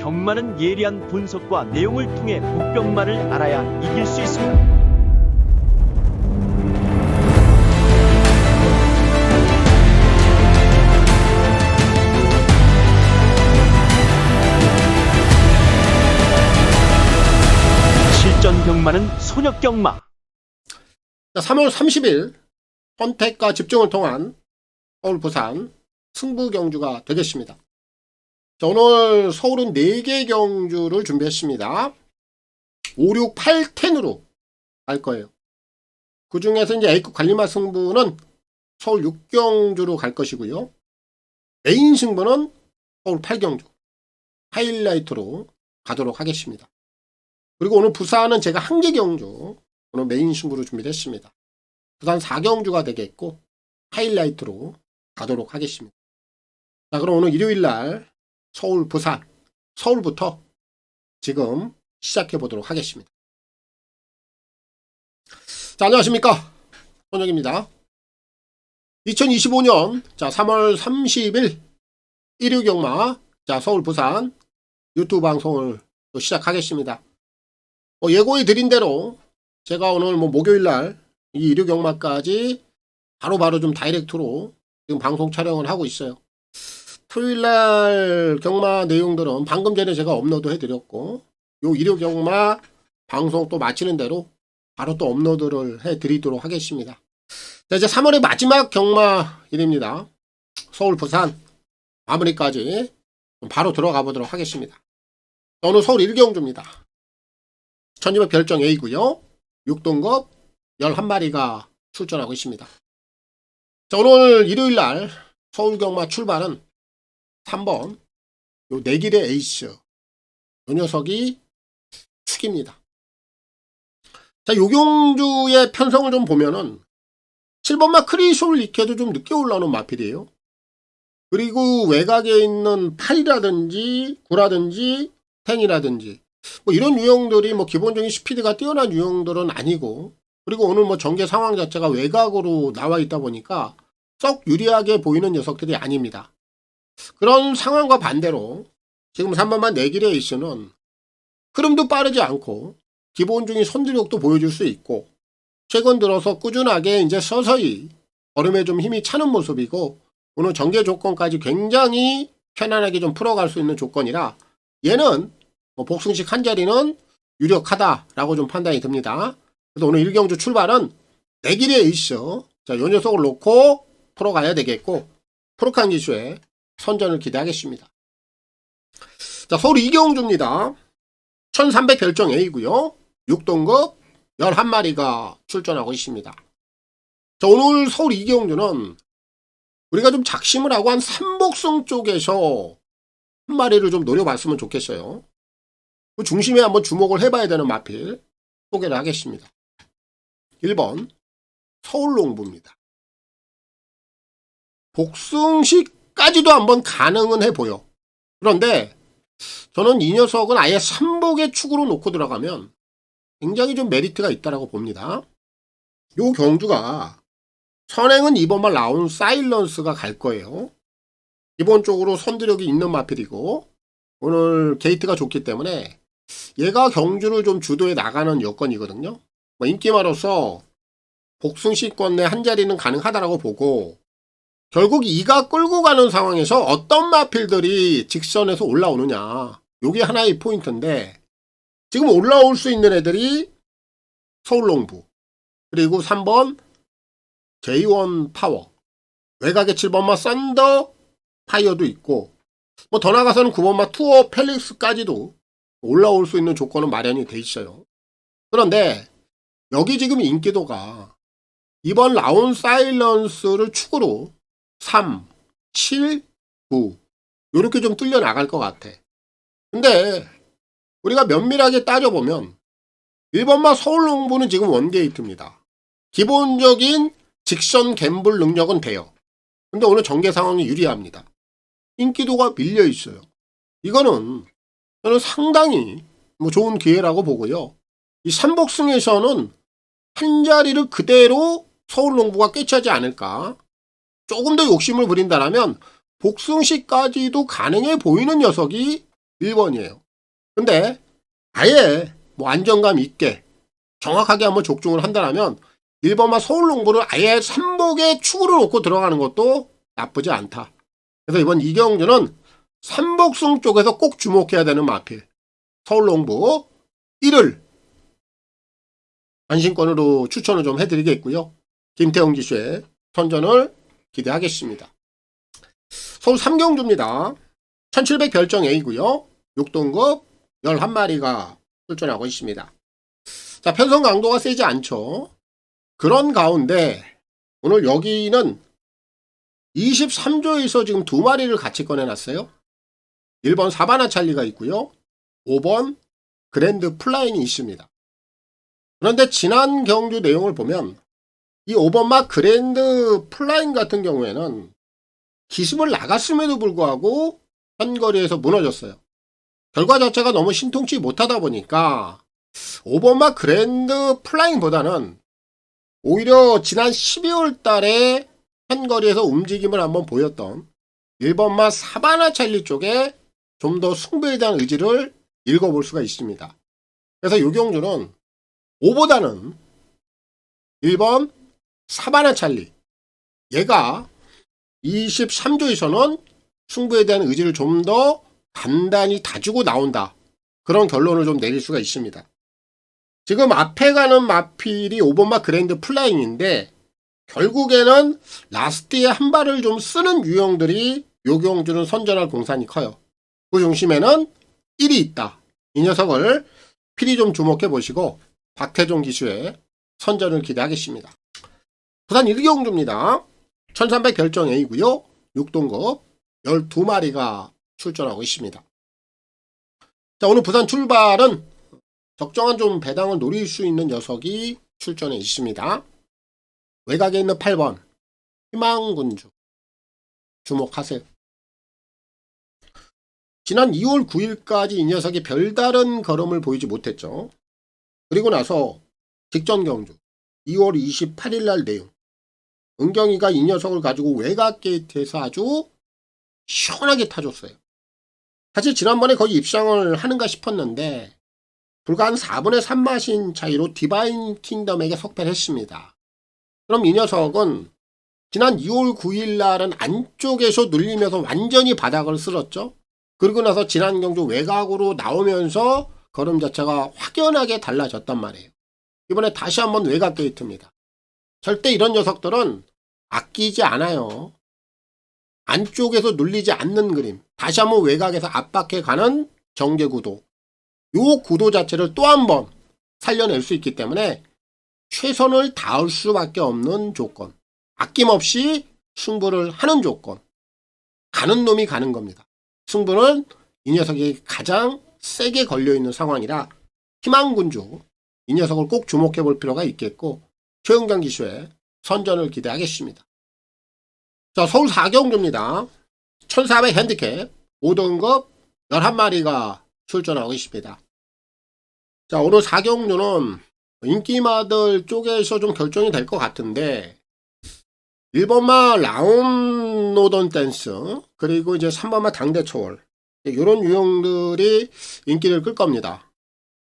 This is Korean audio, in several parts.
경마는 예리한 분석과 내용을 통해 복병마를 알아야 이길 수 있습니다. 실전 경마는 손역 경마. 자, 3월 30일 선택과 집중을 통한 서울 부산 승부 경주가 되겠습니다. 자, 오늘 서울은 4개 경주를 준비했습니다. 5, 6, 8, 10으로 갈 거예요. 그 중에서 이제 A급 관리마 승부는 서울 6경주로 갈 것이고요. 메인 승부는 서울 8경주 하이라이트로 가도록 하겠습니다. 그리고 오늘 부산은 제가 한 개 경주 오늘 메인 승부로 준비했습니다. 부산 4경주가 되겠고 하이라이트로 가도록 하겠습니다. 자, 그럼 오늘 일요일날 서울 부산 서울부터 지금 시작해 보도록 하겠습니다. 자, 안녕하십니까, 손혁입니다. 2025년 3월 30일 일요경마 서울 부산 유튜브 방송을 또 시작하겠습니다. 예고해 드린 대로 제가 오늘 목요일날 이 일요경마까지 바로바로 좀 다이렉트로 지금 방송 촬영을 하고 있어요. 토요일날 경마 내용들은 방금 전에 제가 업로드 해드렸고, 요 일요경마 방송 또 마치는 대로 바로 또 업로드를 해드리도록 하겠습니다. 자, 이제 3월의 마지막 경마일입니다. 서울 부산 마무리까지 바로 들어가 보도록 하겠습니다. 오늘 서울 1경주입니다. 1200 별정 A고요. 6등급 11마리가 출전하고 있습니다. 자, 오늘 일요일날 서울경마 출발은 3번 요 내길의 에이스, 요 녀석이 축입니다. 자, 요 경주의 편성을 좀 보면은 7번마 크리솔 리케도 좀 늦게 올라오는 마필이에요. 그리고 외곽에 있는 8이라든지 9라든지 10이라든지 이런 유형들이 기본적인 스피드가 뛰어난 유형들은 아니고, 그리고 오늘 전개 상황 자체가 외곽으로 나와 있다 보니까 썩 유리하게 보이는 녀석들이 아닙니다. 그런 상황과 반대로 지금 3번만 내길의 에이스는 흐름도 빠르지 않고 기본적인 선두력도 보여줄 수 있고, 최근 들어서 꾸준하게 이제 서서히 걸음에 좀 힘이 차는 모습이고, 오늘 전개 조건까지 굉장히 편안하게 좀 풀어갈 수 있는 조건이라 얘는 복승식 한 자리는 유력하다라고 좀 판단이 듭니다. 그래서 오늘 1경주 출발은 내길의 에이스, 자, 요 녀석을 놓고 풀어가야 되겠고, 프로칸 기수의 선전을 기대하겠습니다. 자, 서울 2경주입니다. 1300 별정 A고요. 6등급 11마리가 출전하고 있습니다. 자, 오늘 서울 2경주는 우리가 좀 작심을 하고 한 삼복승 쪽에서 한 마리를 좀 노려봤으면 좋겠어요. 그 중심에 한번 주목을 해봐야 되는 마필 소개를 하겠습니다. 1번 서울농부입니다. 복승식까지도 한번 가능은 해보여. 그런데 저는 이 녀석은 아예 삼복의 축으로 놓고 들어가면 굉장히 좀 메리트가 있다고 봅니다. 요 경주가 선행은 2번만 라운 사일런스가 갈 거예요. 기본적으로 선두력이 있는 마필이고 오늘 게이트가 좋기 때문에 얘가 경주를 좀 주도해 나가는 여건이거든요. 인기마로서 복승식권 내 한 자리는 가능하다라고 보고, 결국 이가 끌고 가는 상황에서 어떤 마필들이 직선에서 올라오느냐, 요게 하나의 포인트인데, 지금 올라올 수 있는 애들이 서울농부, 그리고 3번 J1 파워, 외곽에 7번마 썬더 파이어도 있고, 더 나가서는 9번마 투어 펠릭스까지도 올라올 수 있는 조건은 마련이 돼 있어요. 그런데 여기 지금 인기도가 이번 라운 사일런스를 축으로 3, 7, 9 요렇게 좀 뚫려 나갈 것 같아. 근데 우리가 면밀하게 따져보면 1번마 서울농부는 지금 원게이트입니다. 기본적인 직선 갬블 능력은 돼요. 근데 오늘 전개 상황이 유리합니다. 인기도가 밀려 있어요. 이거는 저는 상당히 좋은 기회라고 보고요. 이 삼복승에서는 한 자리를 그대로 서울농부가 꿰차지 않을까. 조금 더 욕심을 부린다면 복승시까지도 가능해 보이는 녀석이 1번이에요. 근데 아예 뭐 안정감 있게 정확하게 한번 족중을 한다면 1번만 서울농부를 아예 삼복에 축으로 놓고 들어가는 것도 나쁘지 않다. 그래서 이번 이경주는 삼복승 쪽에서 꼭 주목해야 되는 마필. 서울농부 1을 안심권으로 추천을 좀 해드리겠고요. 김태훈 기수의 선전을 기대하겠습니다. 서울 삼경주입니다. 1700 별정 A고요. 6등급 11마리가 출전하고 있습니다. 자, 편성 강도가 세지 않죠. 그런 가운데 오늘 여기는 23조에서 지금 2마리를 같이 꺼내놨어요. 1번 사바나 찰리가 있고요. 5번 그랜드 플라인이 있습니다. 그런데 지난 경주 내용을 보면 이 5번마 그랜드 플라인 같은 경우에는 기습을 나갔음에도 불구하고 한거리에서 무너졌어요. 결과 자체가 너무 신통치 못하다 보니까 5번마 그랜드 플라인보다는 오히려 지난 12월 달에 한거리에서 움직임을 한번 보였던 1번마 사바나 찰리 쪽에 좀 더 승부에 대한 의지를 읽어볼 수가 있습니다. 그래서 이 경주는 5보다는 1번 사바나 찰리, 얘가 23조에서는 승부에 대한 의지를 좀 더 단단히 다지고 나온다. 그런 결론을 좀 내릴 수가 있습니다. 지금 앞에 가는 마필이 5번마 그랜드 플라잉인데 결국에는 라스트에 한 발을 좀 쓰는 유형들이 요 경주는 선전할 공산이 커요. 그 중심에는 1이 있다. 이 녀석을 필히 좀 주목해 보시고 박태종 기수의 선전을 기대하겠습니다. 부산 1경주입니다. 1300 별정 A고요. 6등급 12마리가 출전하고 있습니다. 자, 오늘 부산 출발은 적정한 좀 배당을 노릴 수 있는 녀석이 출전해 있습니다. 외곽에 있는 8번 희망군주 주목하세요. 지난 2월 9일까지 이 녀석이 별다른 걸음을 보이지 못했죠. 그리고 나서 직전 경주 2월 28일 날 내용, 은경이가 이 녀석을 가지고 외곽 게이트에서 아주 시원하게 타줬어요. 사실 지난번에 거의 입상을 하는가 싶었는데 불과 한 4분의 3마신 차이로 디바인 킹덤에게 석패를 했습니다. 그럼 이 녀석은 지난 2월 9일 날은 안쪽에서 눌리면서 완전히 바닥을 쓸었죠. 그리고 나서 지난 경주 외곽으로 나오면서 걸음 자체가 확연하게 달라졌단 말이에요. 이번에 다시 한번 외곽 게이트입니다. 절대 이런 녀석들은 아끼지 않아요. 안쪽에서 눌리지 않는 그림, 다시 한번 외곽에서 압박해 가는 전개구도, 요 구도 자체를 또 한 번 살려낼 수 있기 때문에 최선을 다할 수밖에 없는 조건, 아낌없이 승부를 하는 조건, 가는 놈이 가는 겁니다. 승부는 이 녀석이 가장 세게 걸려있는 상황이라 희망군주, 이 녀석을 꼭 주목해 볼 필요가 있겠고 최은경 기수의 선전을 기대하겠습니다. 자, 서울 4경주입니다. 1400 핸디캡 5등급 11마리가 출전하고 있습니다. 자, 오늘 4경주는 인기마들 쪽에서 좀 결정이 될 것 같은데 1번마 라운 노던 댄스, 그리고 이제 3번마 당대 초월, 이런 유형들이 인기를 끌 겁니다.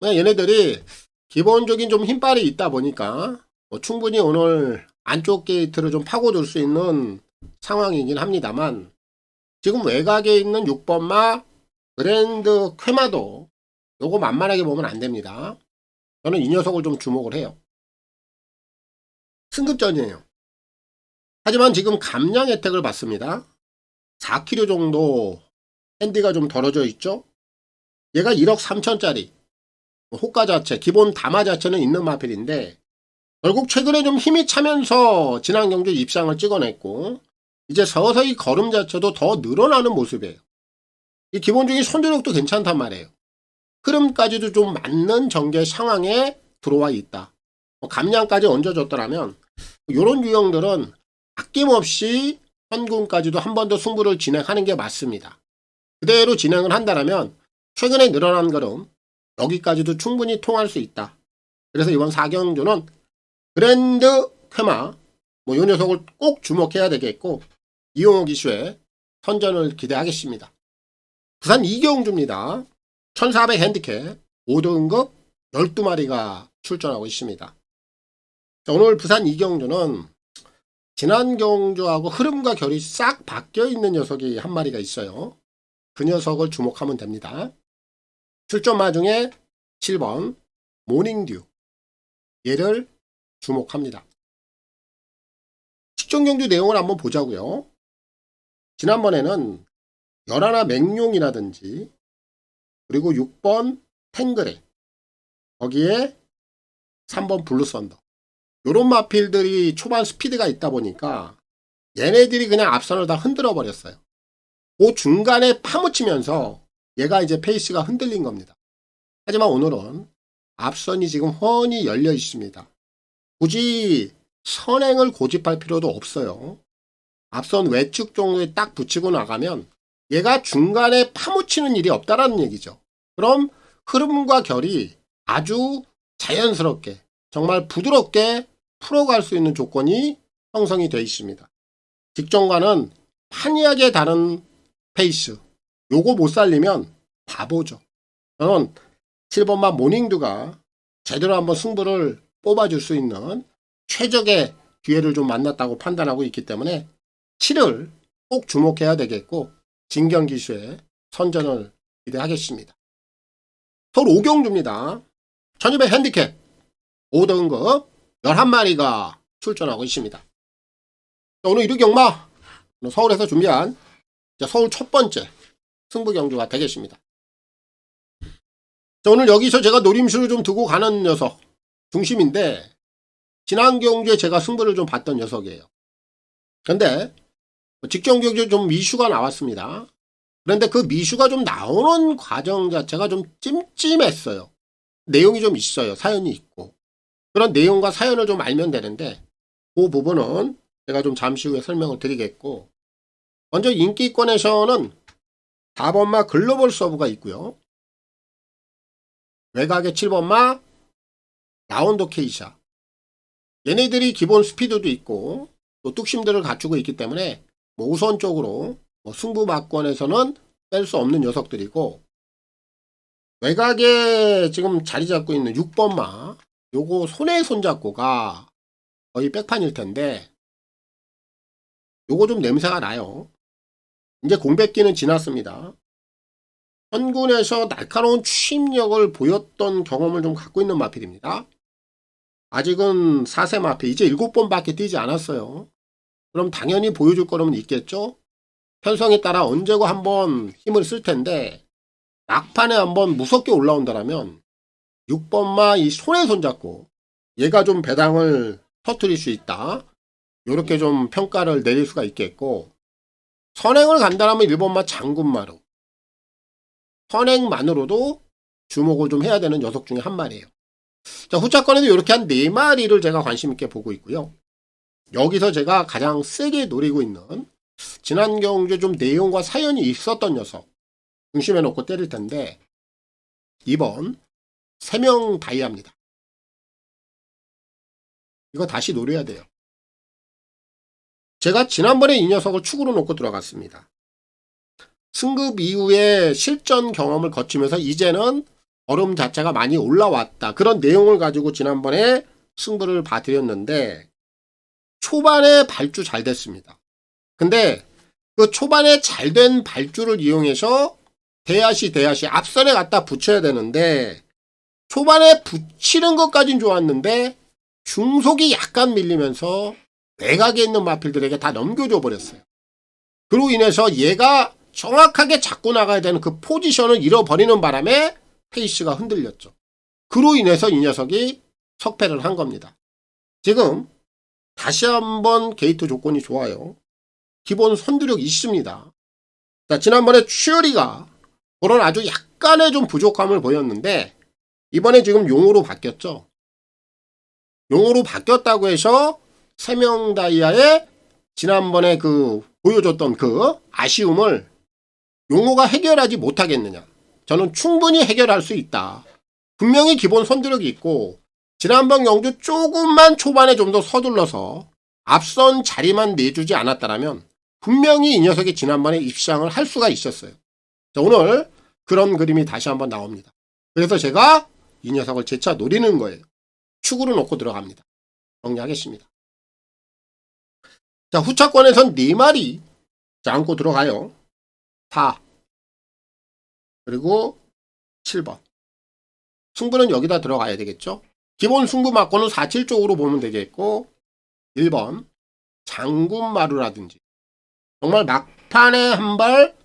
얘네들이 기본적인 좀 힘빨이 있다 보니까 충분히 오늘 안쪽 게이트를 좀 파고들 수 있는 상황이긴 합니다만 지금 외곽에 있는 6번마 그랜드 쾌마도 요거 만만하게 보면 안 됩니다. 저는 이 녀석을 좀 주목을 해요. 승급전이에요. 하지만 지금 감량 혜택을 받습니다. 4kg 정도 핸디가 좀 덜어져 있죠. 얘가 1억 3천짜리 호가 자체, 기본 담화 자체는 있는 마필인데 결국 최근에 좀 힘이 차면서 지난 경주 입상을 찍어냈고 이제 서서히 걸음 자체도 더 늘어나는 모습이에요. 이 기본적인 선두력도 괜찮단 말이에요. 흐름까지도 좀 맞는 전개 상황에 들어와 있다. 감량까지 얹어줬더라면 이런 유형들은 아낌없이 현군까지도 한 번 더 승부를 진행하는 게 맞습니다. 그대로 진행을 한다면 최근에 늘어난 걸음 여기까지도 충분히 통할 수 있다. 그래서 이번 4경주는 그랜드 쾌마 이 녀석을 꼭 주목해야 되겠고 이용호 기수의 선전을 기대하겠습니다. 부산 이경주입니다. 1400 핸디캡 5등급 12마리가 출전하고 있습니다. 자, 오늘 부산 이경주는 지난 경주하고 흐름과 결이 싹 바뀌어 있는 녀석이 한 마리가 있어요. 그 녀석을 주목하면 됩니다. 출전마 중에 7번 모닝듀, 얘를 주목합니다. 직전 경주 내용을 한번 보자고요. 지난번에는 열하나 맹룡이라든지 그리고 6번 탱그레, 거기에 3번 블루썬더, 요런 마필들이 초반 스피드가 있다 보니까 얘네들이 그냥 앞선을 다 흔들어 버렸어요. 그 중간에 파묻히면서 얘가 이제 페이스가 흔들린 겁니다. 하지만 오늘은 앞선이 지금 훤히 열려 있습니다. 굳이 선행을 고집할 필요도 없어요. 앞선 외측 정도에 딱 붙이고 나가면 얘가 중간에 파묻히는 일이 없다라는 얘기죠. 그럼 흐름과 결이 아주 자연스럽게, 정말 부드럽게 풀어갈 수 있는 조건이 형성이 되어 있습니다. 직전과는 판이하게 다른 페이스, 요거 못 살리면 바보죠. 저는 7번만 모닝듀가 제대로 한번 승부를 뽑아줄 수 있는 최적의 기회를 좀 만났다고 판단하고 있기 때문에 7을 꼭 주목해야 되겠고, 진경기수의 선전을 기대하겠습니다. 서울 오경주입니다. 1200 핸디캡 5등급 11마리가 출전하고 있습니다. 오늘 1위 경마, 서울에서 준비한 서울 첫 번째 승부 경주가 되겠습니다. 오늘 여기서 제가 노림수를 좀 두고 가는 녀석 중심인데, 지난 경주에 제가 승부를 좀 봤던 녀석이에요. 그런데 직전 경주에 좀 미슈가 나왔습니다. 그런데 그 미슈가 좀 나오는 과정 자체가 좀 찜찜했어요. 내용이 좀 있어요. 사연이 있고. 그런 내용과 사연을 좀 알면 되는데, 그 부분은 제가 좀 잠시 후에 설명을 드리겠고, 먼저 인기권에서는 4번마 글로벌 서브가 있고요. 외곽의 7번마 라운드 케이샤. 얘네들이 기본 스피드도 있고 또 뚝심들을 갖추고 있기 때문에 우선적으로 승부 막권에서는 뺄 수 없는 녀석들이고, 외곽에 지금 자리 잡고 있는 6번마, 요거 손에 손잡고가 거의 백판일 텐데, 요거 좀 냄새가 나요. 이제 공백기는 지났습니다. 현군에서 날카로운 추임력을 보였던 경험을 좀 갖고 있는 마필입니다. 아직은 4세 마필, 이제 7번밖에 뛰지 않았어요. 그럼 당연히 보여줄 거라면 있겠죠? 편성에 따라 언제고 한번 힘을 쓸 텐데, 막판에 한번 무섭게 올라온다라면 6번마 이 손에 손잡고 얘가 좀 배당을 터뜨릴 수 있다, 요렇게 좀 평가를 내릴 수가 있겠고, 선행을 간다라면 1번마 장군마루, 선행만으로도 주목을 좀 해야 되는 녀석 중에 한 마리예요. 자, 후차권에도 이렇게 한 4마리를 제가 관심 있게 보고 있고요. 여기서 제가 가장 세게 노리고 있는, 지난 경주에 좀 내용과 사연이 있었던 녀석 중심에 놓고 때릴 텐데, 2번 세명 다이아입니다. 이거 다시 노려야 돼요. 제가 지난번에 이 녀석을 축으로 놓고 들어갔습니다. 승급 이후에 실전 경험을 거치면서 이제는 얼음 자체가 많이 올라왔다, 그런 내용을 가지고 지난번에 승부를 봐드렸는데, 초반에 발주 잘 됐습니다. 근데 그 초반에 잘 된 발주를 이용해서 대야시 앞선에 갖다 붙여야 되는데, 초반에 붙이는 것까진 좋았는데 중속이 약간 밀리면서 외곽에 있는 마필들에게 다 넘겨줘 버렸어요. 그로 인해서 얘가 정확하게 잡고 나가야 되는 그 포지션을 잃어버리는 바람에 페이스가 흔들렸죠. 그로 인해서 이 녀석이 석패를 한 겁니다. 지금 다시 한번 게이트 조건이 좋아요. 기본 선두력 있습니다. 자, 지난번에 추열이가 그런 아주 약간의 좀 부족함을 보였는데, 이번에 지금 용으로 바뀌었죠. 용으로 바뀌었다고 해서 3명 다이아에 지난번에 그 보여줬던 그 아쉬움을 용호가 해결하지 못하겠느냐. 저는 충분히 해결할 수 있다. 분명히 기본 선두력이 있고, 지난번 경주 조금만 초반에 좀 더 서둘러서 앞선 자리만 내주지 않았다면 분명히 이 녀석이 지난번에 입상을 할 수가 있었어요. 자, 오늘 그런 그림이 다시 한번 나옵니다. 그래서 제가 이 녀석을 재차 노리는 거예요. 축으로 놓고 들어갑니다. 정리하겠습니다. 자, 후차권에선 4마리 자, 안고 들어가요. 4 그리고 7번. 승부는 여기다 들어가야 되겠죠. 기본 승부 맞고는 4, 7쪽으로 보면 되겠고 1번 장군마루라든지 정말 막판에 한 발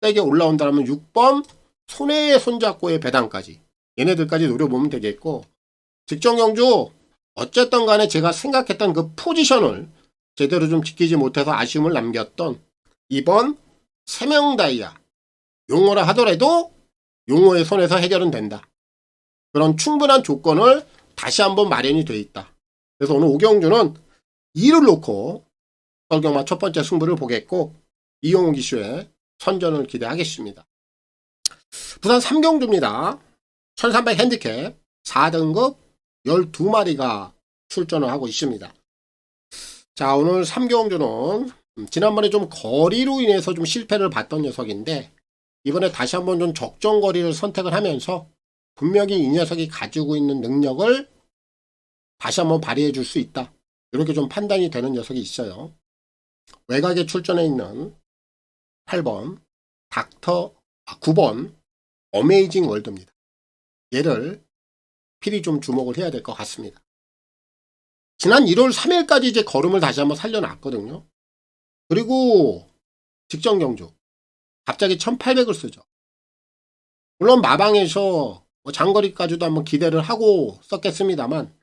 세게 올라온다면 6번 손에 손잡고의 배당까지 얘네들까지 노려보면 되겠고 직전경주 어쨌든 간에 제가 생각했던 그 포지션을 제대로 좀 지키지 못해서 아쉬움을 남겼던 2번 세명다이아 용어라 하더라도 용어의 손에서 해결은 된다. 그런 충분한 조건을 다시 한번 마련이 돼 있다. 그래서 오늘 오경주는 2를 놓고 설경마 첫 번째 승부를 보겠고 이용호 기수의 선전을 기대하겠습니다. 부산 3경주입니다. 1300 핸디캡 4등급 12마리가 출전을 하고 있습니다. 자, 오늘 3경주는 지난번에 좀 거리로 인해서 좀 실패를 봤던 녀석인데 이번에 다시 한번 좀 적정 거리를 선택을 하면서 분명히 이 녀석이 가지고 있는 능력을 다시 한번 발휘해 줄 수 있다. 이렇게 좀 판단이 되는 녀석이 있어요. 외곽에 출전해 있는 8번 9번 어메이징 월드입니다. 얘를 필히 좀 주목을 해야 될 것 같습니다. 지난 1월 3일까지 이제 걸음을 다시 한번 살려놨거든요. 그리고 직전 경주 갑자기 1800을 쓰죠. 물론 마방에서 장거리까지도 한번 기대를 하고 썼겠습니다만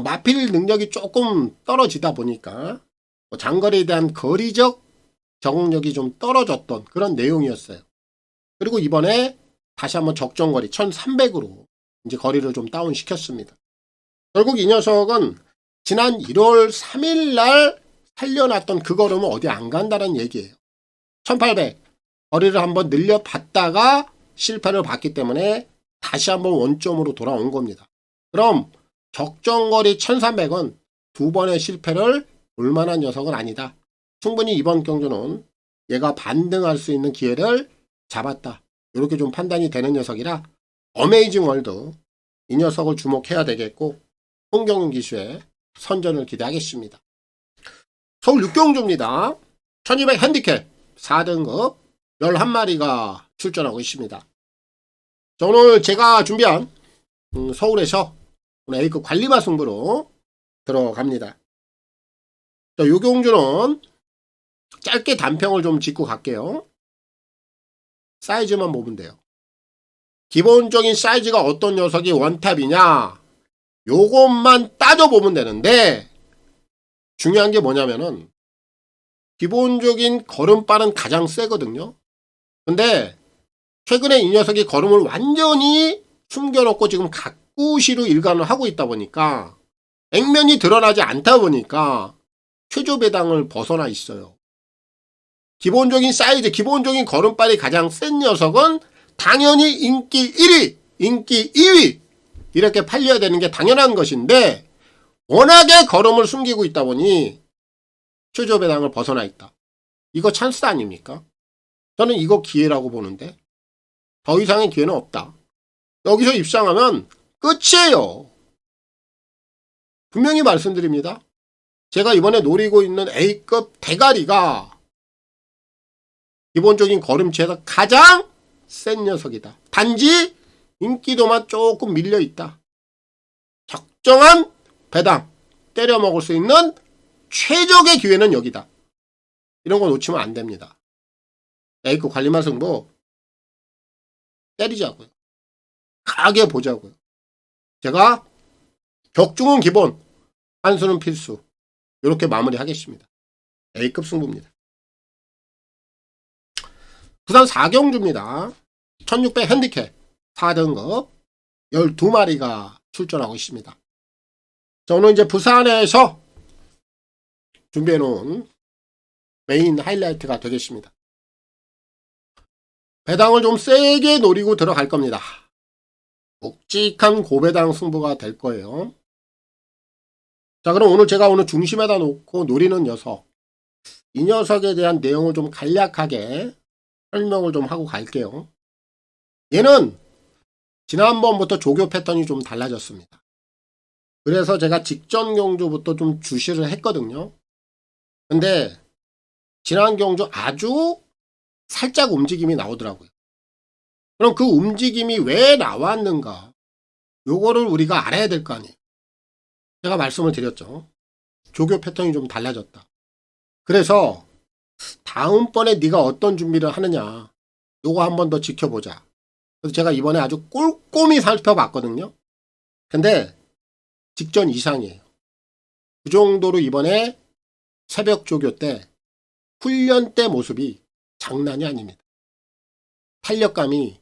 마필 능력이 조금 떨어지다 보니까 장거리에 대한 거리적 적응력이 좀 떨어졌던 그런 내용이었어요. 그리고 이번에 다시 한번 적정거리 1300으로 이제 거리를 좀 다운시켰습니다. 결국 이 녀석은 지난 1월 3일 날 살려놨던 그 걸음은 어디 안 간다는 얘기예요. 1800 거리를 한번 늘려봤다가 실패를 봤기 때문에 다시 한번 원점으로 돌아온 겁니다. 그럼 적정거리 1300은 두 번의 실패를 볼만한 녀석은 아니다. 충분히 이번 경주는 얘가 반등할 수 있는 기회를 잡았다. 이렇게 좀 판단이 되는 녀석이라 어메이징 월드 이 녀석을 주목해야 되겠고 홍경윤 기수의 선전을 기대하겠습니다. 서울 6경주입니다. 1200 핸디캡 4등급 11마리가 출전하고 있습니다. 자, 오늘 제가 준비한 서울에서 오늘 A급 관리마 승부로 들어갑니다. 자, 요 경주는 짧게 단평을 좀 짚고 갈게요. 사이즈만 보면 돼요. 기본적인 사이즈가 어떤 녀석이 원탑이냐 요것만 따져보면 되는데 중요한 게 뭐냐면은 기본적인 걸음발은 가장 세거든요. 근데 최근에 이 녀석이 걸음을 완전히 숨겨놓고 지금 가꾸시로 일관을 하고 있다 보니까 액면이 드러나지 않다 보니까 최저 배당을 벗어나 있어요. 기본적인 사이즈, 기본적인 걸음발이 가장 센 녀석은 당연히 인기 1위, 인기 2위 이렇게 팔려야 되는 게 당연한 것인데 워낙에 걸음을 숨기고 있다 보니 최저 배당을 벗어나 있다. 이거 찬스 아닙니까? 저는 이거 기회라고 보는데 더 이상의 기회는 없다. 여기서 입상하면 끝이에요. 분명히 말씀드립니다. 제가 이번에 노리고 있는 A급 대가리가 기본적인 걸음체에서 가장 센 녀석이다. 단지 인기도만 조금 밀려있다. 적정한 배당 때려 먹을 수 있는 최적의 기회는 여기다. 이런 거 놓치면 안 됩니다. A급 관리마 승부 때리자고요. 강하게 보자고요. 제가 격중은 기본, 한수는 필수. 이렇게 마무리하겠습니다. A급 승부입니다. 부산 4경주입니다. 1600 핸디캡 4등급 12마리가 출전하고 있습니다. 자, 오늘 이제 부산에서 준비해놓은 메인 하이라이트가 되겠습니다. 배당을 좀 세게 노리고 들어갈 겁니다. 묵직한 고배당 승부가 될 거예요. 자, 그럼 오늘 제가 중심에다 놓고 노리는 녀석, 이 녀석에 대한 내용을 좀 간략하게 설명을 좀 하고 갈게요. 얘는 지난번부터 조교 패턴이 좀 달라졌습니다. 그래서 제가 직전 경주부터 좀 주시를 했거든요. 근데 지난 경주 아주 살짝 움직임이 나오더라고요. 그럼 그 움직임이 왜 나왔는가? 요거를 우리가 알아야 될 거 아니에요. 제가 말씀을 드렸죠. 조교 패턴이 좀 달라졌다. 그래서 다음번에 네가 어떤 준비를 하느냐, 요거 한 번 더 지켜보자. 그래서 제가 이번에 아주 꼼꼼히 살펴봤거든요. 근데 직전 이상이에요. 그 정도로 이번에 새벽 조교 때 훈련 때 모습이 장난이 아닙니다. 탄력감이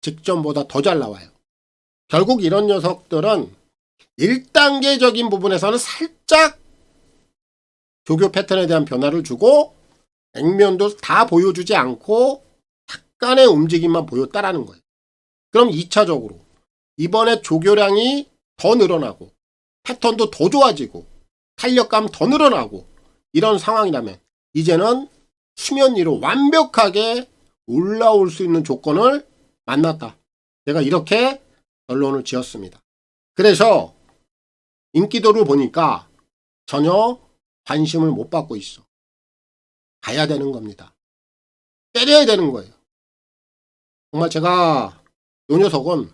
직전보다 더 잘 나와요. 결국 이런 녀석들은 1단계적인 부분에서는 살짝 조교 패턴에 대한 변화를 주고 액면도 다 보여주지 않고 약간의 움직임만 보였다라는 거예요. 그럼 2차적으로 이번에 조교량이 더 늘어나고 패턴도 더 좋아지고 탄력감 더 늘어나고 이런 상황이라면 이제는 수면 위로 완벽하게 올라올 수 있는 조건을 만났다. 제가 이렇게 결론을 지었습니다. 그래서 인기도를 보니까 전혀 관심을 못 받고 있어. 가야 되는 겁니다. 때려야 되는 거예요. 정말 제가 이 녀석은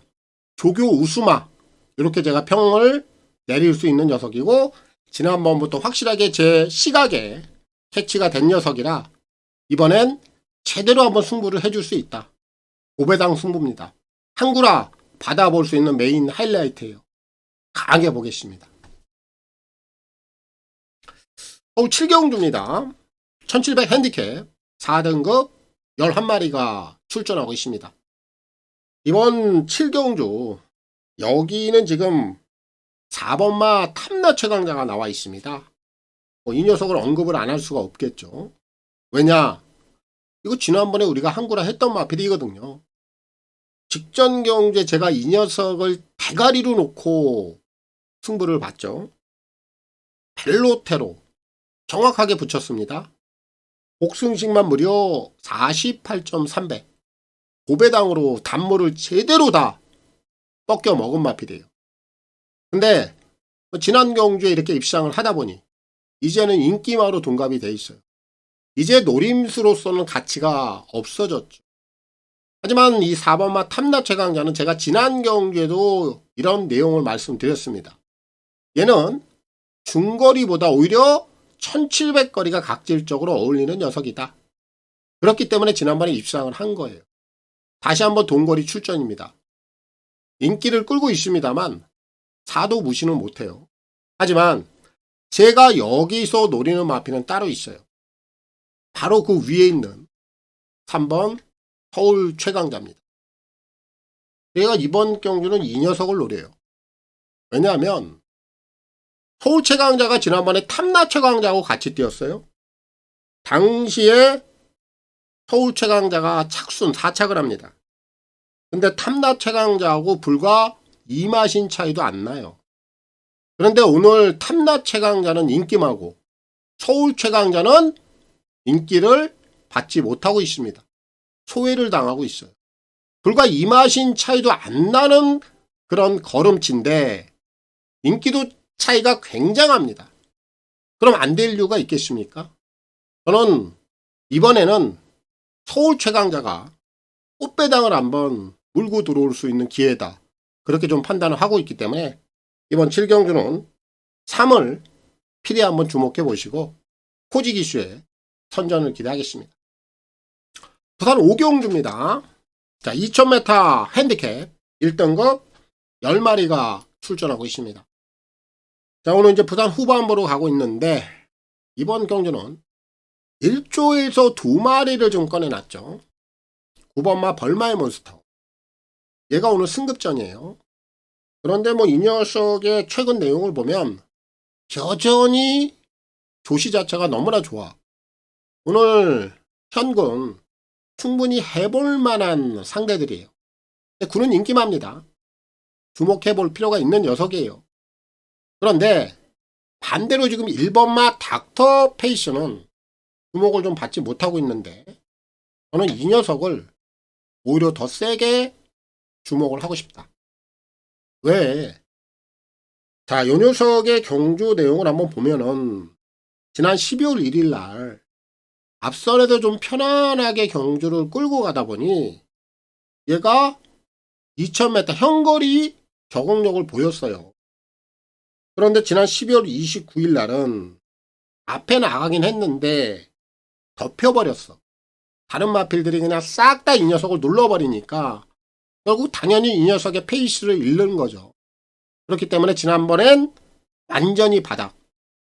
조교 우수마 이렇게 제가 평을 내릴 수 있는 녀석이고 지난번부터 확실하게 제 시각에 캐치가 된 녀석이라 이번엔 제대로 한번 승부를 해줄 수 있다. 5배당 승부입니다. 한구라 받아볼 수 있는 메인 하이라이트예요. 강하게 보겠습니다. 7경주입니다. 1700 핸디캡 4등급 11마리가 출전하고 있습니다. 이번 7경주 여기는 지금 4번마 탐나 최강자가 나와 있습니다. 이 녀석을 언급을 안 할 수가 없겠죠. 왜냐? 이거 지난번에 우리가 한구라 했던 마필이거든요. 직전 경주에 제가 이 녀석을 대가리로 놓고 승부를 봤죠. 벨로테로 정확하게 붙였습니다. 복승식만 무려 48.3배 5배당으로 단모를 제대로 다 꺾여 먹은 마필이에요. 근데 지난 경주에 이렇게 입상을 하다 보니 이제는 인기마로 둔갑이 돼 있어요. 이제 노림수로서는 가치가 없어졌죠. 하지만 이 4번마 탐나 최강자는 제가 지난 경주에도 이런 내용을 말씀드렸습니다. 얘는 중거리보다 오히려 1700거리가 각질적으로 어울리는 녀석이다. 그렇기 때문에 지난번에 입상을 한 거예요. 다시 한번 동거리 출전입니다. 인기를 끌고 있습니다만 사도 무시는 못해요. 하지만 제가 여기서 노리는 마피는 따로 있어요. 바로 그 위에 있는 3번 서울 최강자입니다. 제가 이번 경주는 이 녀석을 노려요. 왜냐하면 서울 최강자가 지난번에 탐나 최강자하고 같이 뛰었어요. 당시에 서울 최강자가 착순 4착을 합니다. 근데 탐나 최강자하고 불과 2마신 차이도 안 나요. 그런데 오늘 탐나 최강자는 인기마고 서울 최강자는 인기를 받지 못하고 있습니다. 소외를 당하고 있어요. 불과 2마신 차이도 안 나는 그런 걸음치인데 인기도 차이가 굉장합니다. 그럼 안 될 이유가 있겠습니까? 저는 이번에는 서울 최강자가 꽃배당을 한번 물고 들어올 수 있는 기회다. 그렇게 좀 판단을 하고 있기 때문에 이번 7경주는 3을 필히 한번 주목해 보시고 코지 기수의 선전을 기대하겠습니다. 부산 5경주입니다. 자, 2000m 핸디캡 1등급 10마리가 출전하고 있습니다. 자, 오늘 이제 부산 후반부로 가고 있는데 이번 경주는 1조에서 2마리를 좀 꺼내놨죠. 9번마 벌마의 몬스터. 얘가 오늘 승급전이에요. 그런데 뭐 이 녀석의 최근 내용을 보면 여전히 조시 자체가 너무나 좋아. 오늘 현군 충분히 해볼 만한 상대들이에요. 근데 군은 인기마입니다. 주목해볼 필요가 있는 녀석이에요. 그런데 반대로 지금 1번마 닥터 페이스는 주목을 좀 받지 못하고 있는데 저는 이 녀석을 오히려 더 세게 주목을 하고 싶다. 왜? 자, 이 녀석의 경주 내용을 한번 보면은 지난 12월 1일 날 앞선에서 좀 편안하게 경주를 끌고 가다 보니 얘가 2000m 현거리 적응력을 보였어요. 그런데 지난 12월 29일 날은 앞에 나가긴 했는데 덮여버렸어. 다른 마필들이 그냥 싹 다 이 녀석을 눌러버리니까 결국 당연히 이 녀석의 페이스를 잃는 거죠. 그렇기 때문에 지난번엔 완전히 바닥.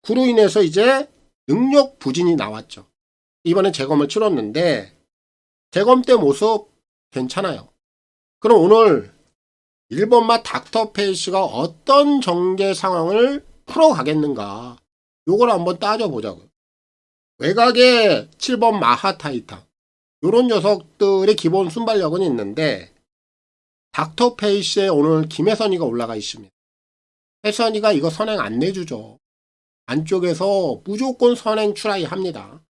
그로 인해서 이제 능력 부진이 나왔죠. 이번엔 재검을 치렀는데 재검 때 모습 괜찮아요. 그럼 오늘 1번마 닥터 페이스가 어떤 전개 상황을 풀어가겠는가, 요걸 한번 따져보자고요. 외곽에 7번 마하타이탄, 요런 녀석들의 기본 순발력은 있는데 닥터 페이스에 오늘 김혜선이가 올라가 있습니다. 혜선이가 이거 선행 안 내주죠. 안쪽에서 무조건 선행 트라이 합니다.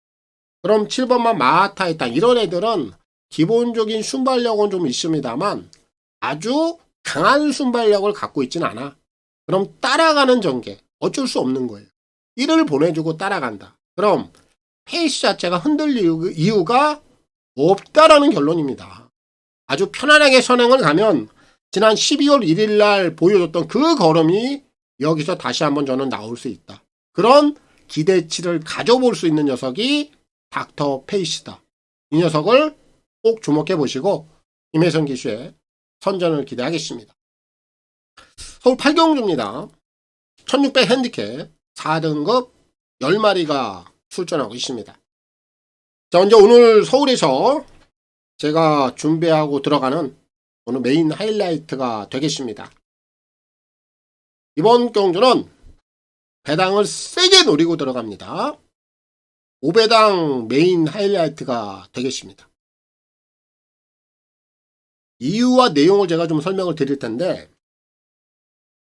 그럼 7번만 마하타이탄, 이런 애들은 기본적인 순발력은 좀 있습니다만 아주 강한 순발력을 갖고 있진 않아. 그럼 따라가는 전개, 어쩔 수 없는 거예요. 이를 보내주고 따라간다. 그럼 페이스 자체가 흔들릴 이유가 없다라는 결론입니다. 아주 편안하게 선행을 가면 지난 12월 1일 날 보여줬던 그 걸음이 여기서 다시 한번 저는 나올 수 있다. 그런 기대치를 가져볼 수 있는 녀석이 닥터 페이스다. 이 녀석을 꼭 주목해 보시고 김혜선 기수의 선전을 기대하겠습니다. 서울 8경주입니다. 1600 핸디캡 4등급 10마리가 출전하고 있습니다. 자, 먼저 오늘 서울에서 제가 준비하고 들어가는 오늘 메인 하이라이트가 되겠습니다. 이번 경주는 배당을 세게 노리고 들어갑니다. 5배당 메인 하이라이트가 되겠습니다. 이유와 내용을 제가 좀 설명을 드릴 텐데,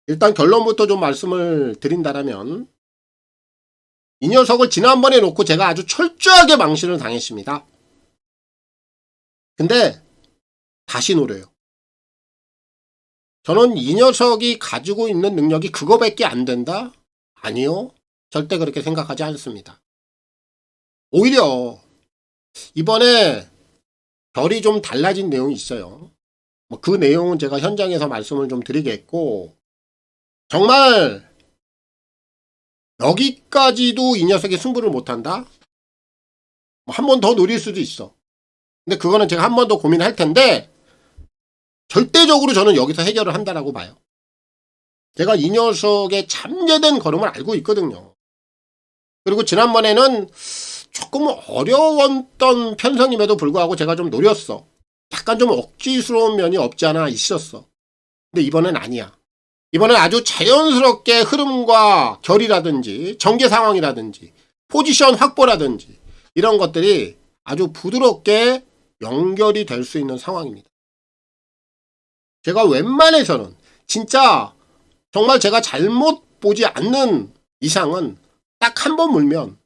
일단 결론부터 좀 말씀을 드린다면 이 녀석을 지난번에 놓고 제가 아주 철저하게 망신을 당했습니다. 근데 다시 노려요. 저는 이 녀석이 가지고 있는 능력이 그거밖에 안 된다? 아니요. 절대 그렇게 생각하지 않습니다. 오히려 이번에 결이 좀 달라진 내용이 있어요. 그 내용은 제가 현장에서 말씀을 좀 드리겠고, 정말 여기까지도 이 녀석이 승부를 못한다? 한 번 더 노릴 수도 있어. 근데 그거는 제가 한 번 더 고민할 텐데 절대적으로 저는 여기서 해결을 한다라고 봐요. 제가 이 녀석의 잠재된 걸음을 알고 있거든요. 그리고 지난번에는 조금 어려웠던 편성임에도 불구하고 제가 좀 노렸어. 약간 좀 억지스러운 면이 없지 않아 있었어. 근데 이번엔 아니야. 이번엔 아주 자연스럽게 흐름과 결이라든지 전개 상황이라든지 포지션 확보라든지 이런 것들이 아주 부드럽게 연결이 될 수 있는 상황입니다. 제가 웬만해서는 진짜 정말 제가 잘못 보지 않는 이상은 딱 한 번 물면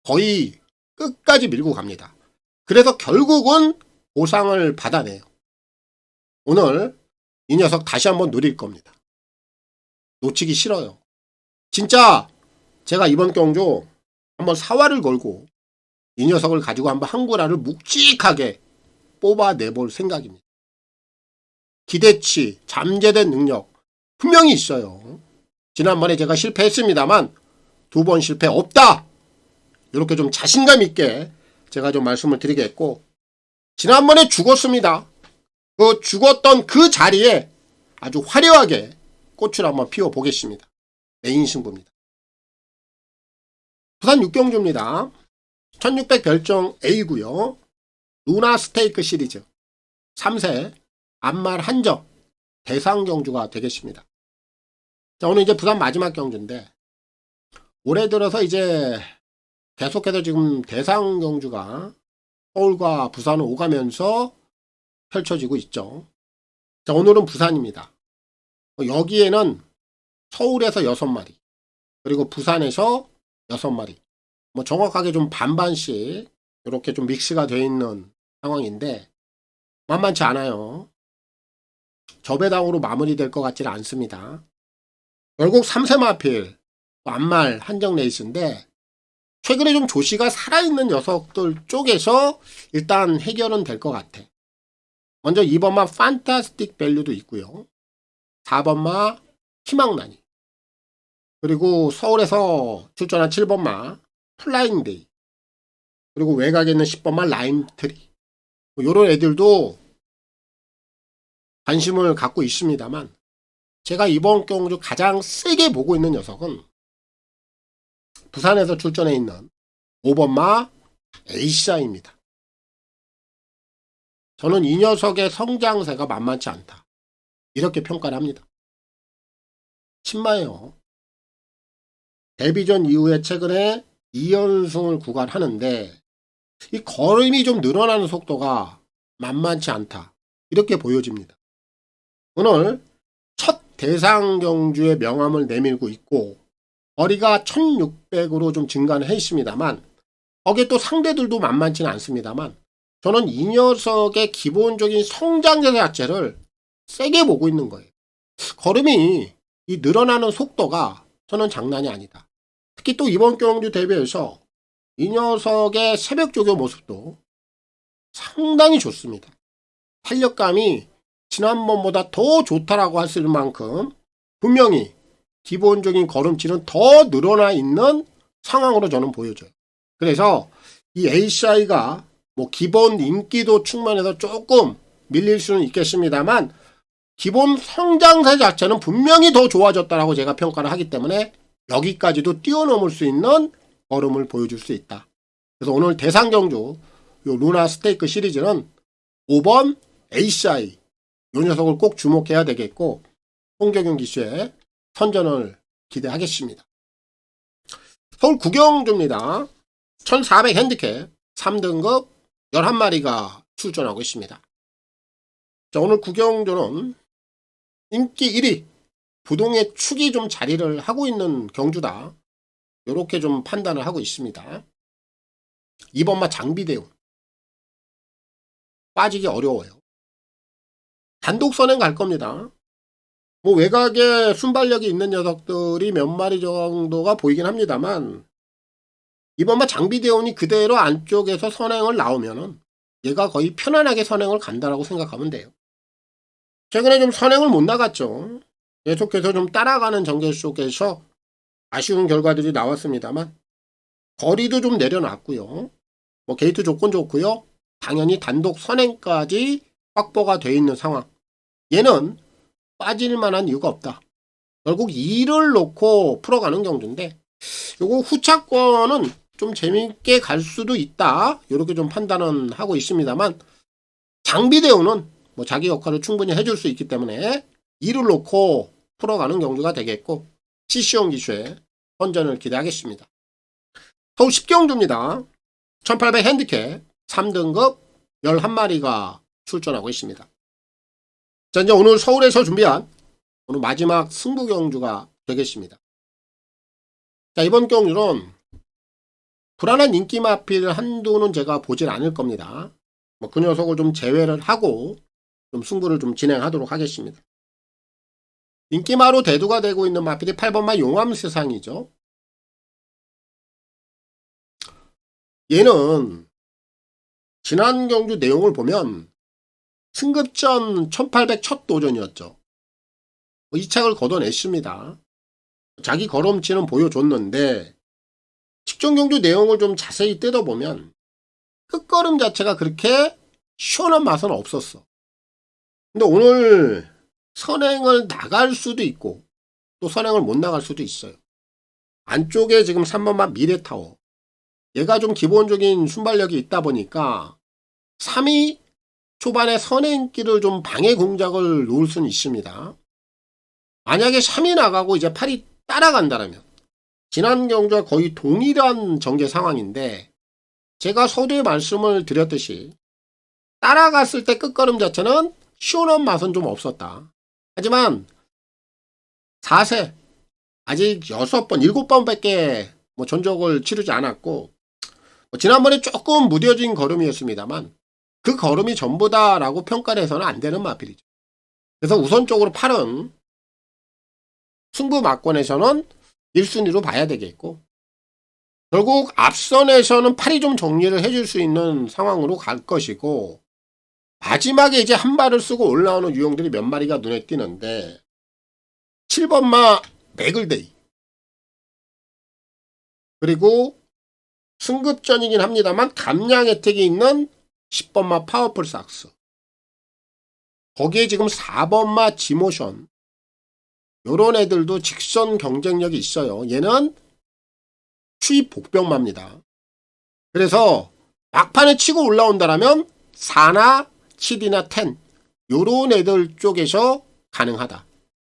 거의 끝까지 밀고 갑니다. 그래서 결국은 보상을 받아내요. 오늘 이 녀석 다시 한번 노릴 겁니다. 놓치기 싫어요. 진짜 제가 이번 경주 한번 사활을 걸고 이 녀석을 가지고 한번 한구라를 묵직하게 뽑아내볼 생각입니다. 기대치, 잠재된 능력 분명히 있어요. 지난번에 제가 실패했습니다만 2번 실패 없다. 이렇게 좀 자신감 있게 제가 좀 말씀을 드리겠고, 지난번에 죽었습니다. 그 죽었던 그 자리에 아주 화려하게 꽃을 한번 피워보겠습니다. 메인 승부입니다. 부산 6경주입니다. 1600 별정 A고요. 루나 스테이크 시리즈 3세 암말 한정 대상 경주가 되겠습니다. 자, 오늘 이제 부산 마지막 경주인데 올해 들어서 이제 계속해서 지금 대상 경주가 서울과 부산을 오가면서 펼쳐지고 있죠. 자, 오늘은 부산입니다. 여기에는 서울에서 6마리, 그리고 부산에서 6마리, 정확하게 좀 반반씩 이렇게 좀 믹스가 되어 있는 상황인데 만만치 않아요. 저배당으로 마무리될 것 같지는 않습니다. 결국 3세 마필, 완말 한정 레이스인데 최근에 좀 조시가 살아있는 녀석들 쪽에서 일단 해결은 될 것 같아. 먼저 2번마 판타스틱 밸류도 있고요. 4번마 희망난이. 그리고 서울에서 출전한 7번마 플라잉데이. 그리고 외곽에 있는 10번마 라임트리. 요런 애들도 관심을 갖고 있습니다만 제가 이번 경주 가장 세게 보고 있는 녀석은 부산에서 출전해 있는 5번마 에이샤입니다. 저는 이 녀석의 성장세가 만만치 않다. 이렇게 평가를 합니다. 신마예요. 데뷔전 이후에 최근에 2연승을 구간하는데 이 걸음이 좀 늘어나는 속도가 만만치 않다. 이렇게 보여집니다. 오늘 첫 대상 경주의 명함을 내밀고 있고 거리가 1600으로 좀 증가는 해 있습니다만 거기에 또 상대들도 만만치는 않습니다만 저는 이 녀석의 기본적인 성장세 자체를 세게 보고 있는 거예요. 걸음이 이 늘어나는 속도가 저는 장난이 아니다. 특히 또 이번 경주 대회에서 이 녀석의 새벽 조교 모습도 상당히 좋습니다. 탄력감이 지난번보다 더 좋다라고 할 수 있을 만큼 분명히 기본적인 걸음치는 더 늘어나 있는 상황으로 저는 보여져요. 그래서 이 ACI가 뭐 기본 인기도 측면에서 조금 밀릴 수는 있겠습니다만 기본 성장세 자체는 분명히 더 좋아졌다라고 제가 평가를 하기 때문에 여기까지도 뛰어넘을 수 있는 걸음을 보여줄 수 있다. 그래서 오늘 대상 경주 요 루나 스테이크 시리즈는 5번 ACI 요 녀석을 꼭 주목해야 되겠고 홍경윤 기수의 선전을 기대하겠습니다. 서울 구경주입니다. 1400 핸디캡 3등급 11마리가 출전하고 있습니다. 자, 오늘 구경주는 인기 1위 부동의 축이 좀 자리를 하고 있는 경주다. 이렇게 좀 판단을 하고 있습니다. 2번마 장비대운 빠지기 어려워요. 단독 선행 갈 겁니다. 뭐 외곽에 순발력이 있는 녀석들이 몇 마리 정도가 보이긴 합니다만 이번마 장비대운이 그대로 안쪽에서 선행을 나오면은 얘가 거의 편안하게 선행을 간다라고 생각하면 돼요. 최근에 좀 선행을 못 나갔죠. 계속해서 좀 따라가는 전개 속에서 아쉬운 결과들이 나왔습니다만 거리도 좀 내려놨고요. 뭐 게이트 조건 좋고요. 당연히 단독 선행까지 확보가 돼 있는 상황. 얘는 빠질 만한 이유가 없다. 결국 2를 놓고 풀어가는 경주인데 요거 후차권은 좀 재밌게 갈 수도 있다. 이렇게 좀 판단은 하고 있습니다만 장비대우는 뭐 자기 역할을 충분히 해줄 수 있기 때문에 2를 놓고 풀어가는 경주가 되겠고 CC용 기수의 선전을 기대하겠습니다. 서울 10경주입니다. 1800 핸디캡 3등급 11마리가 출전하고 있습니다. 자, 이제 오늘 서울에서 준비한 오늘 마지막 승부 경주가 되겠습니다. 자, 이번 경주는 불안한 인기 마필 한두는 제가 보질 않을 겁니다. 뭐 그 녀석을 좀 제외를 하고 좀 승부를 좀 진행하도록 하겠습니다. 인기마로 대두가 되고 있는 마필이 8번마 용암세상이죠. 얘는 지난 경주 내용을 보면 승급전 1800 첫 도전이었죠. 이 착을 걷어냈습니다. 자기 걸음치는 보여줬는데 직전 경주 내용을 좀 자세히 뜯어보면 끝걸음 자체가 그렇게 시원한 맛은 없었어. 근데 오늘 선행을 나갈 수도 있고 또 선행을 못 나갈 수도 있어요. 안쪽에 지금 3번마 미래타워 얘가 좀 기본적인 순발력이 있다 보니까 3위 초반에 선행기를 좀 방해 공작을 놓을 수는 있습니다. 만약에 3위 나가고 이제 8위 따라간다면 지난 경주와 거의 동일한 전개 상황인데 제가 서두에 말씀을 드렸듯이 따라갔을 때 끝걸음 자체는 시원한 맛은 좀 없었다. 하지만 4세 아직 6번, 7번밖에 뭐 전적을 치르지 않았고 지난번에 조금 무뎌진 걸음이었습니다만 그 걸음이 전부다라고 평가를 해서는 안 되는 마필이죠. 그래서 우선적으로 8은 승부 막권에서는 1순위로 봐야 되겠고, 결국 앞선에서는 8이 좀 정리를 해줄 수 있는 상황으로 갈 것이고, 마지막에 이제 한 발을 쓰고 올라오는 유형들이 몇 마리가 눈에 띄는데, 7번마 매글데이, 그리고 승급전이긴 합니다만 감량 혜택이 있는 10번마 파워풀 삭스, 거기에 지금 4번마 지모션, 요런 애들도 직선 경쟁력이 있어요. 얘는 추입 복병마입니다. 그래서 막판에 치고 올라온다라면 4나 7이나 10 요런 애들 쪽에서 가능하다.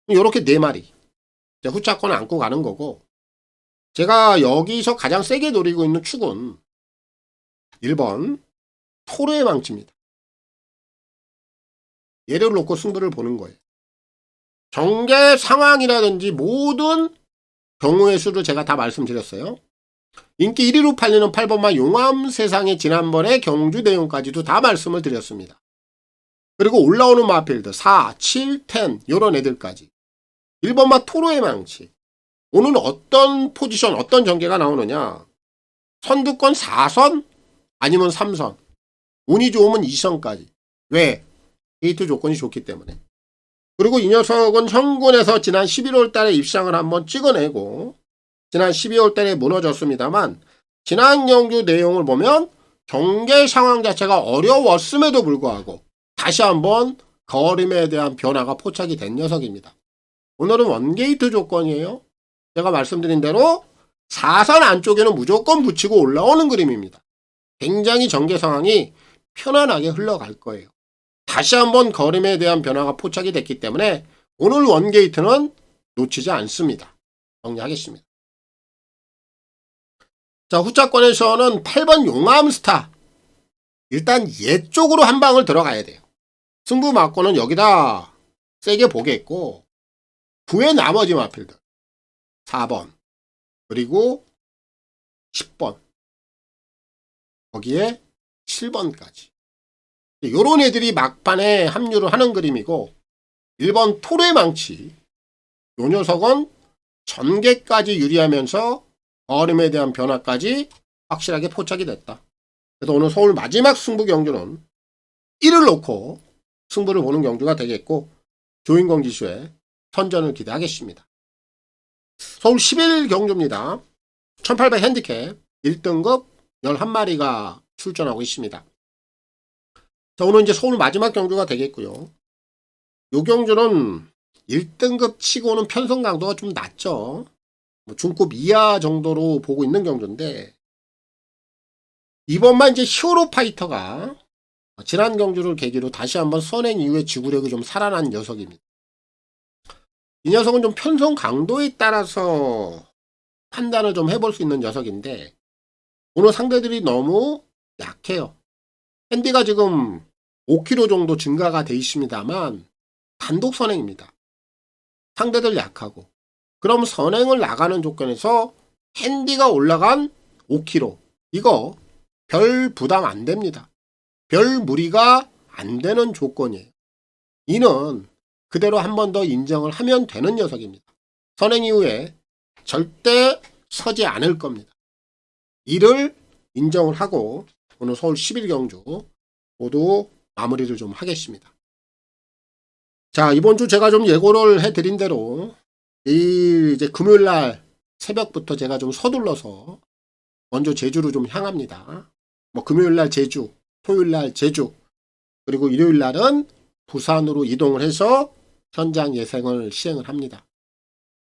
요렇게 4마리 후차권을 안고 가는 거고, 제가 여기서 가장 세게 노리고 있는 축은 1번 토르의 망치입니다. 얘를 놓고 승부를 보는 거예요. 전개 상황이라든지 모든 경우의 수를 제가 다 말씀드렸어요. 인기 1위로 팔리는 8번마 용암 세상의 지난번에 경주 내용까지도 다 말씀을 드렸습니다. 그리고 올라오는 마필드 4, 7, 10 요런 애들까지. 1번마 토르의 망치. 오늘 어떤 포지션, 어떤 전개가 나오느냐. 선두권 4선 아니면 3선. 운이 좋으면 2선까지. 왜? 게이트 조건이 좋기 때문에. 그리고 이 녀석은 현군에서 지난 11월 달에 입상을 한번 찍어내고 지난 12월 달에 무너졌습니다만, 지난 경주 내용을 보면 경계 상황 자체가 어려웠음에도 불구하고 다시 한번 거림에 대한 변화가 포착이 된 녀석입니다. 오늘은 원게이트 조건이에요. 제가 말씀드린 대로 4선 안쪽에는 무조건 붙이고 올라오는 그림입니다. 굉장히 전개 상황이 편안하게 흘러갈 거예요. 다시 한번 거림에 대한 변화가 포착이 됐기 때문에 오늘 원게이트는 놓치지 않습니다. 정리하겠습니다. 자, 후차권에서는 8번 용암스타. 일단 얘 쪽으로 한 방을 들어가야 돼요. 승부 막고는 여기다 세게 보겠고, 후에 나머지 마필드 4번 그리고 10번 거기에 7번까지 요런 애들이 막판에 합류를 하는 그림이고, 1번 토르의 망치, 요 녀석은 전개까지 유리하면서 어림에 대한 변화까지 확실하게 포착이 됐다. 그래서 오늘 서울 마지막 승부 경주는 1을 놓고 승부를 보는 경주가 되겠고, 조인공 지수의 선전을 기대하겠습니다. 서울 11 경주입니다. 1800 핸디캡 1등급 11마리가 출전하고 있습니다. 자, 오늘 이제 서울 마지막 경주가 되겠고요. 요 경주는 1등급 치고는 편성 강도가 좀 낮죠. 중급 이하 정도로 보고 있는 경주인데, 이번만 이제 히어로 파이터가 지난 경주를 계기로 다시 한번 선행 이후에 지구력이 좀 살아난 녀석입니다. 이 녀석은 좀 편성 강도에 따라서 판단을 좀 해볼 수 있는 녀석인데, 오늘 상대들이 너무 약해요. 핸디가 지금 5kg 정도 증가가 돼 있습니다만 단독 선행입니다. 상대들 약하고. 그럼 선행을 나가는 조건에서 핸디가 올라간 5kg, 이거 별 부담 안 됩니다. 별 무리가 안 되는 조건이에요. 이는 그대로 한 번 더 인정을 하면 되는 녀석입니다. 선행 이후에 절대 서지 않을 겁니다. 이를 인정을 하고 오늘 서울 11 경주 모두 마무리를 좀 하겠습니다. 자, 이번 주 제가 좀 예고를 해드린 대로 내일 이제 금요일날 새벽부터 제가 좀 서둘러서 먼저 제주로 좀 향합니다. 금요일날 제주, 토요일날 제주, 그리고 일요일날은 부산으로 이동을 해서 현장 예생을 시행을 합니다.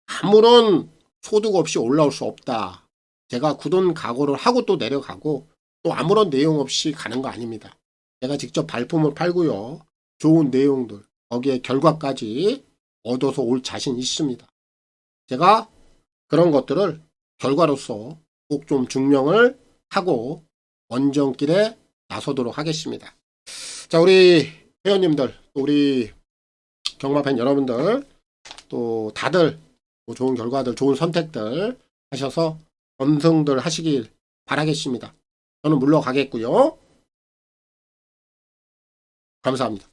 아무런 소득 없이 올라올 수 없다. 제가 굳은 각오를 하고 또 내려가고 또 아무런 내용 없이 가는 거 아닙니다. 제가 직접 발품을 팔고요. 좋은 내용들, 거기에 결과까지 얻어서 올 자신 있습니다. 제가 그런 것들을 결과로서 꼭 좀 증명을 하고 원정길에 나서도록 하겠습니다. 자, 우리 회원님들, 우리 경마팬 여러분들, 또 다들 좋은 결과들, 좋은 선택들 하셔서 검승들 하시길 바라겠습니다. 저는 물러가겠고요. 감사합니다.